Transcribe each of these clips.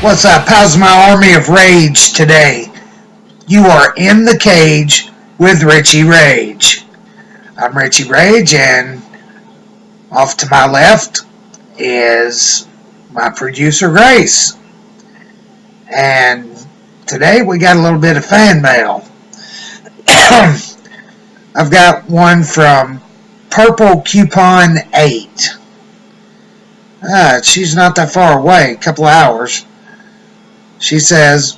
What's up? How's my army of rage today? You are in the cage with RIchie Rage. I'm RIchie Rage, and off to my left is my producer Grace. And today we got a little bit of fan mail. I've got one from Purple Coupon 8. She's not that far away, a couple of hours. She says,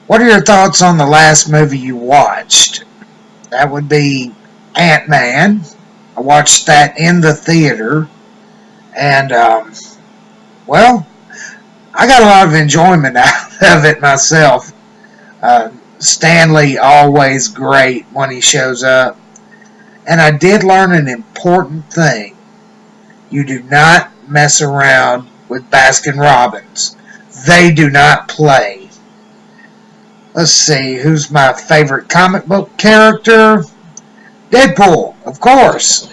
"What are your thoughts on the last movie you watched?" That would be Ant-Man. I watched that in the theater. And, well, I got a lot of enjoyment out of it myself. Stanley always great when he shows up. And I did learn an important thing. You do not mess around with Baskin Robbins. They do not play. Let's see, who's my favorite comic book character? Deadpool, of course.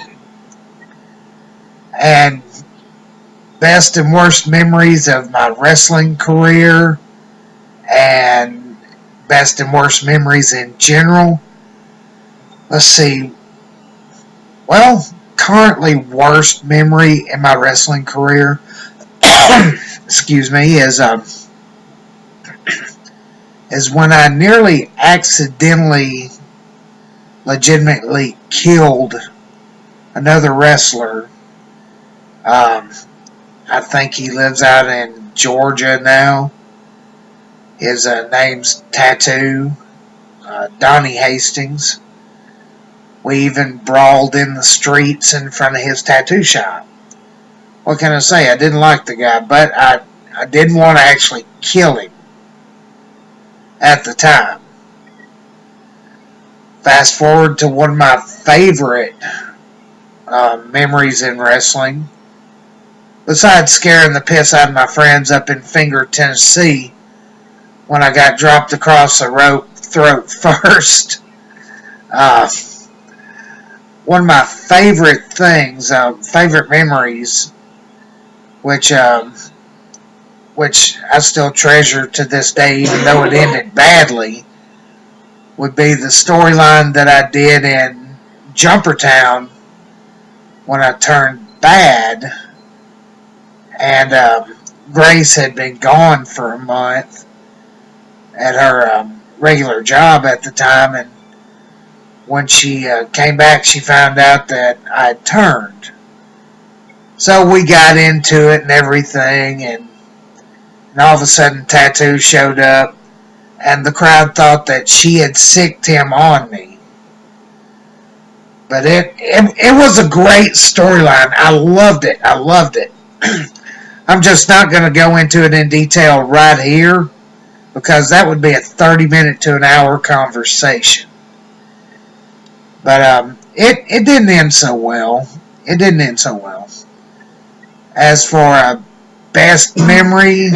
And best and worst memories of my wrestling career and best and worst memories in general. Let's see. Well, currently worst memory in my wrestling career excuse me, is when I nearly accidentally, legitimately killed another wrestler. I think he lives out in Georgia now. His name's Tattoo, Donnie Hastings. We even brawled in the streets in front of his tattoo shop. What can I say? I didn't like the guy, but I didn't want to actually kill him at the time. Fast forward to one of my favorite memories in wrestling. Besides scaring the piss out of my friends up in Finger, Tennessee, when I got dropped across the rope throat first. One of my favorite things, favorite memories, which I still treasure to this day, even though it ended badly, would be the storyline that I did in Jumpertown when I turned bad, and Grace had been gone for a month at her regular job at the time, and when she came back, she found out that I had turned. So we got into it and everything, and all of a sudden Tattoo showed up, and the crowd thought that she had sicked him on me. But it was a great storyline. I loved it. I'm just not going to go into it in detail right here, because that would be a 30-minute to an hour conversation. But it didn't end so well. As for a best memory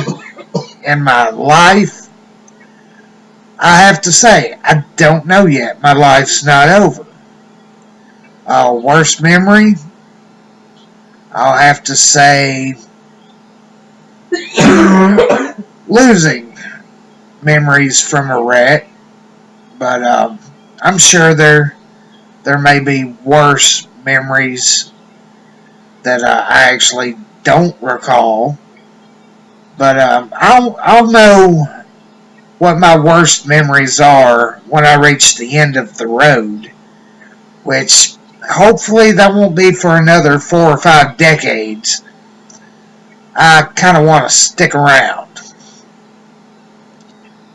in my life, I have to say, I don't know yet. My life's not over. Worst memory, I'll have to say losing memories from a wreck. But I'm sure there may be worse memories that I actually don't recall. But I'll know what my worst memories are when I reach the end of the road, which hopefully that won't be for another 4 or 5 decades. I kind of want to stick around.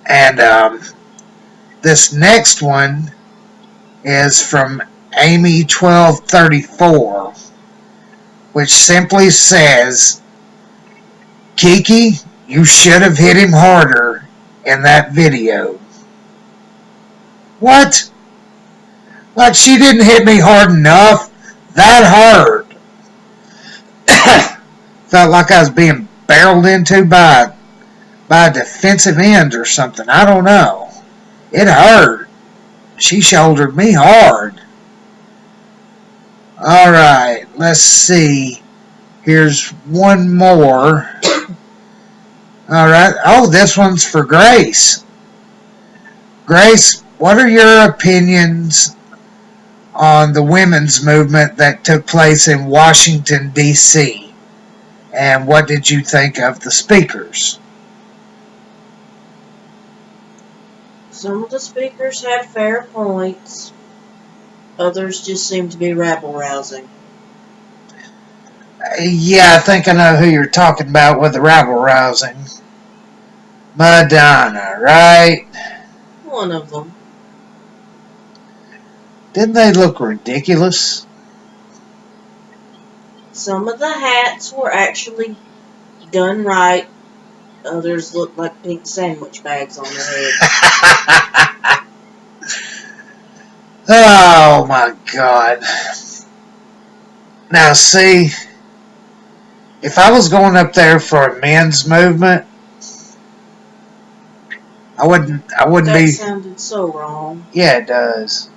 And this next one is from Amy1234, which simply says, "Kiki, you should have hit him harder in that video." What? Like she didn't hit me hard enough? That hurt. Felt like I was being barreled into by a defensive end or something. I don't know. It hurt. She shouldered me hard. Alright, let's see. Here's one more. Alright. Oh, this one's for Grace. Grace, what are your opinions on the women's movement that took place in Washington, D.C.? And what did you think of the speakers? Some of the speakers had fair points. Others just seemed to be rabble-rousing. Yeah, I think I know who you're talking about with the rabble-rousing. Madonna, right? One of them. Didn't they look ridiculous? Some of the hats were actually done right. Others looked like pink sandwich bags on their head. Oh my God. Now see, if I was going up there for a men's movement, I wouldn't That be. sounded so wrong. Yeah, it does.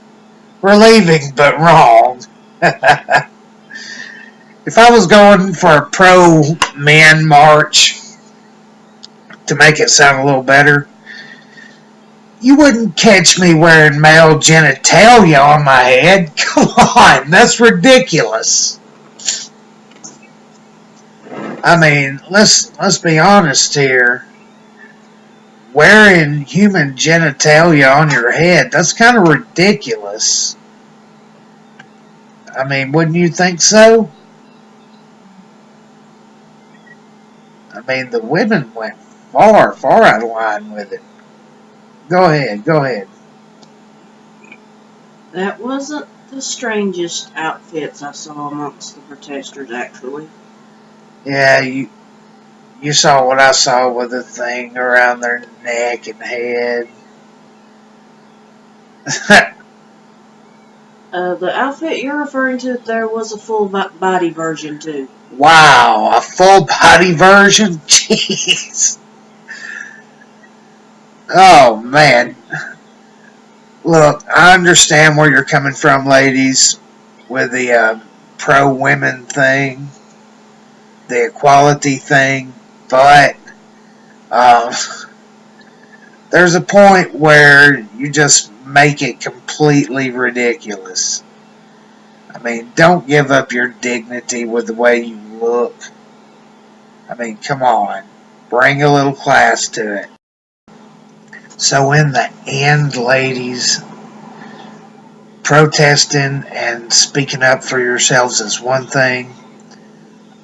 Relieving, but wrong. If I was going for a pro-men march, to make it sound a little better, you wouldn't catch me wearing male genitalia on my head. Come on, that's ridiculous. I mean, let's be honest here. Wearing human genitalia on your head, that's kind of ridiculous. I mean, wouldn't you think so? I mean, the women went far out of line with it. Go ahead. That wasn't the strangest outfits I saw amongst the protesters, actually. Yeah, you saw what I saw with the thing around their neck and head. The outfit you're referring to, there was a full body version too. Wow, a full body version? Jeez. Oh, man. Look, I understand where you're coming from, ladies, with the pro-women thing, the equality thing, but there's a point where you just make it completely ridiculous. I mean, don't give up your dignity with the way you look. I mean, come on. Bring a little class to it. So in the end, ladies, protesting and speaking up for yourselves is one thing,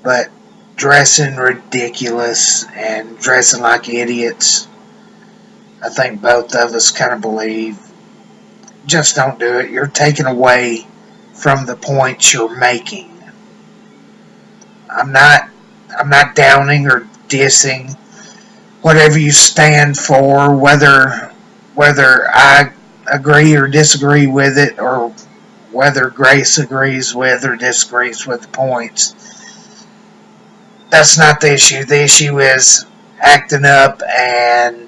but dressing ridiculous and dressing like idiots, I think both of us kind of believe, just don't do it. You're taking away from the points you're making. I'm not downing or dissing whatever you stand for, whether I agree or disagree with it, or whether Grace agrees with or disagrees with the points. That's not the issue. The issue is acting up and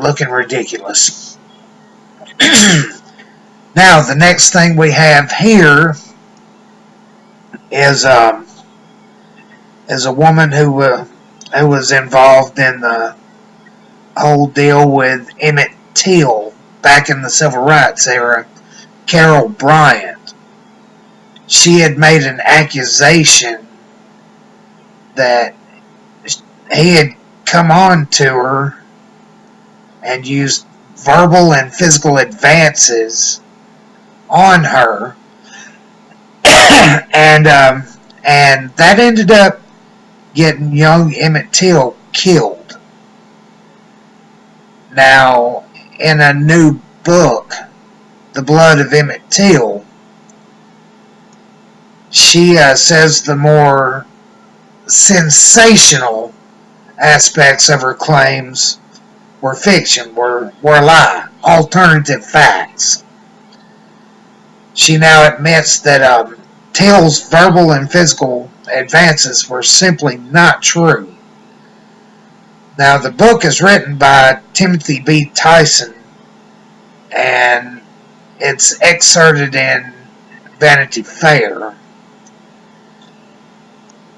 looking ridiculous. Now, the next thing we have here is a woman who was involved in the whole deal with Emmett Till back in the civil rights era, Carol Bryant. She had made an accusation that he had come on to her and used verbal and physical advances on her, and that ended up getting young Emmett Till killed. Now, in a new book, The Blood of Emmet Till, she says the more sensational aspects of her claims were fiction, were a lie, alternative facts. She now admits that Till's verbal and physical advances were simply not true. Now, the book is written by Timothy B. Tyson, and it's excerpted in Vanity Fair.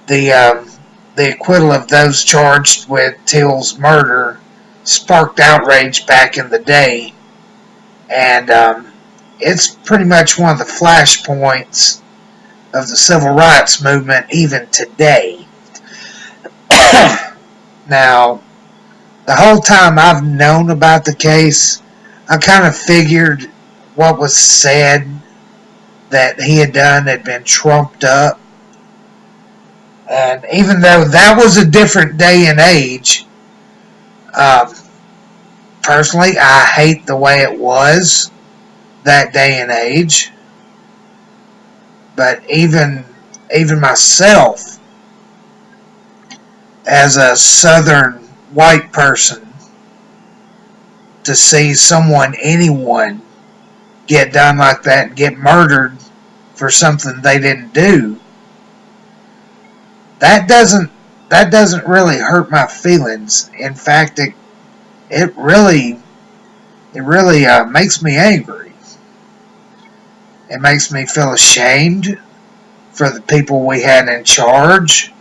The the acquittal of those charged with Till's murder sparked outrage back in the day, and it's pretty much one of the flashpoints of the civil rights movement even today. Now, the whole time I've known about the case, I kind of figured what was said that he had done had been trumped up. And even though that was a different day and age, personally, I hate the way it was that day and age. But even myself, as a southern white person, to see anyone, get done like that and get murdered for something they didn't do, that doesn't really hurt my feelings. In fact, it really makes me angry. It makes me feel ashamed for the people we had in charge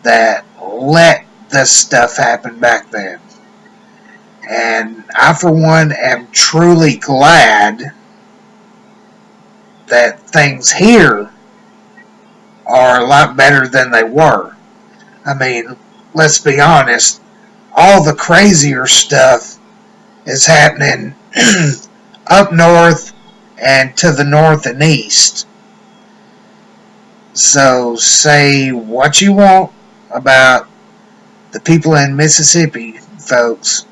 that let this stuff happen back then. And I, for one, am truly glad that things here are a lot better than they were. I mean, let's be honest, all the crazier stuff is happening up north and to the north and east. So say what you want about the people in Mississippi, folks.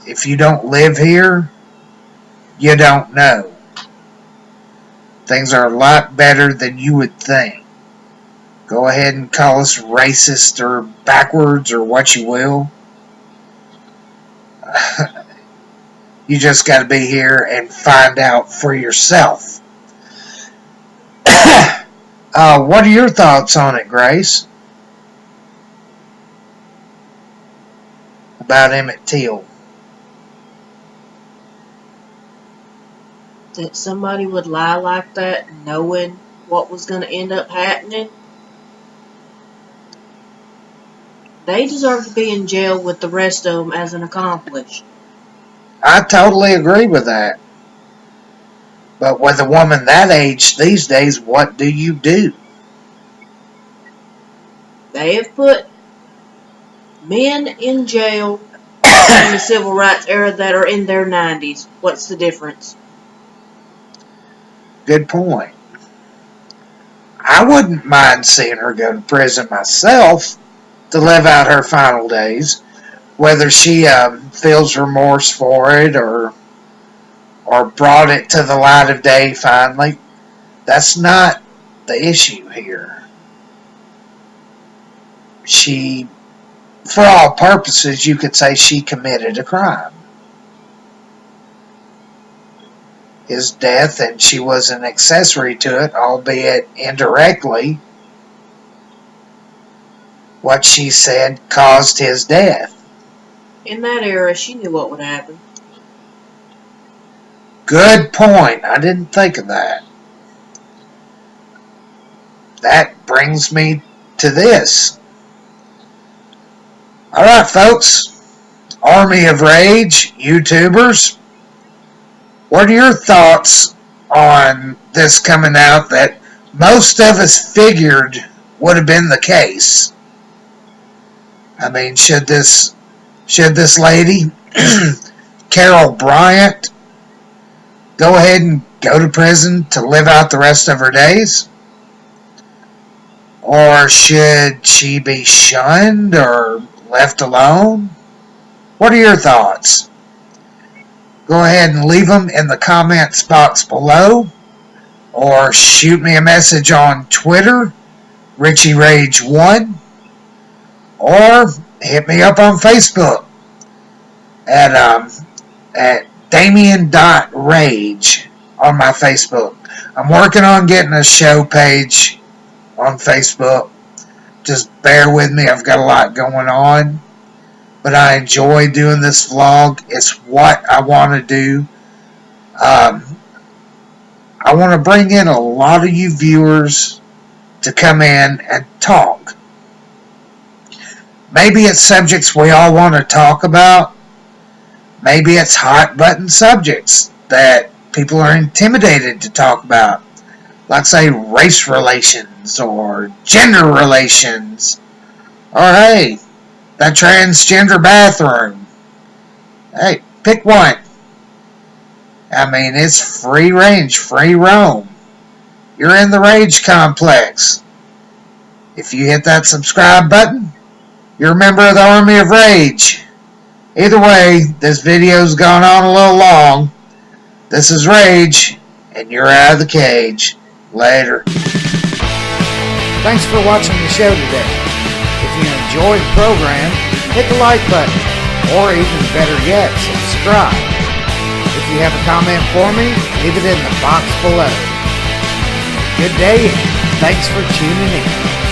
If you don't live here, you don't know. Things are a lot better than you would think. Go ahead and call us racist or backwards or what you will. You just got to be here and find out for yourself. What are your thoughts on it, Grace? About Emmet Till? That somebody would lie like that knowing what was going to end up happening. They deserve to be in jail with the rest of them as an accomplice. I totally agree with that. But with a woman that age these days, what do you do? They have put men in jail in the civil rights era that are in their 90s. What's the difference? Good point. I wouldn't mind seeing her go to prison myself to live out her final days, whether she feels remorse for it or brought it to the light of day finally. That's not the issue here. She, for all purposes, you could say she committed a crime. His death, and she was an accessory to it, albeit indirectly. What she said caused his death. In that era, she knew what would happen. Good point. I didn't think of that. That brings me to this. Alright, folks. Army of Rage, YouTubers. What are your thoughts on this coming out that most of us figured would have been the case? I mean, should this lady, Carol Bryant, go ahead and go to prison to live out the rest of her days? Or should she be shunned or left alone? What are your thoughts? Go ahead and leave them in the comments box below, or shoot me a message on Twitter, RIchie Rage 1, or hit me up on Facebook at Damien.Rage on my Facebook. I'm working on getting a show page on Facebook. Just bear with me, I've got a lot going on. But I enjoy doing this vlog. It's what I want to do. I want to bring in a lot of you viewers to come in and talk. Maybe it's subjects we all want to talk about. Maybe it's hot button subjects that people are intimidated to talk about. Like, say, race relations or gender relations. Or, hey, that transgender bathroom. Hey, pick one. I mean, it's free range, free roam. You're in the Rage Complex. If you hit that subscribe button, you're a member of the Army of Rage. Either way, this video's gone on a little long. This is Rage, and you're out of the cage. Later. Thanks for watching the show today. If you enjoyed the program, hit the like button, or even better yet, subscribe. If you have a comment for me, leave it in the box below. Good day, and thanks for tuning in.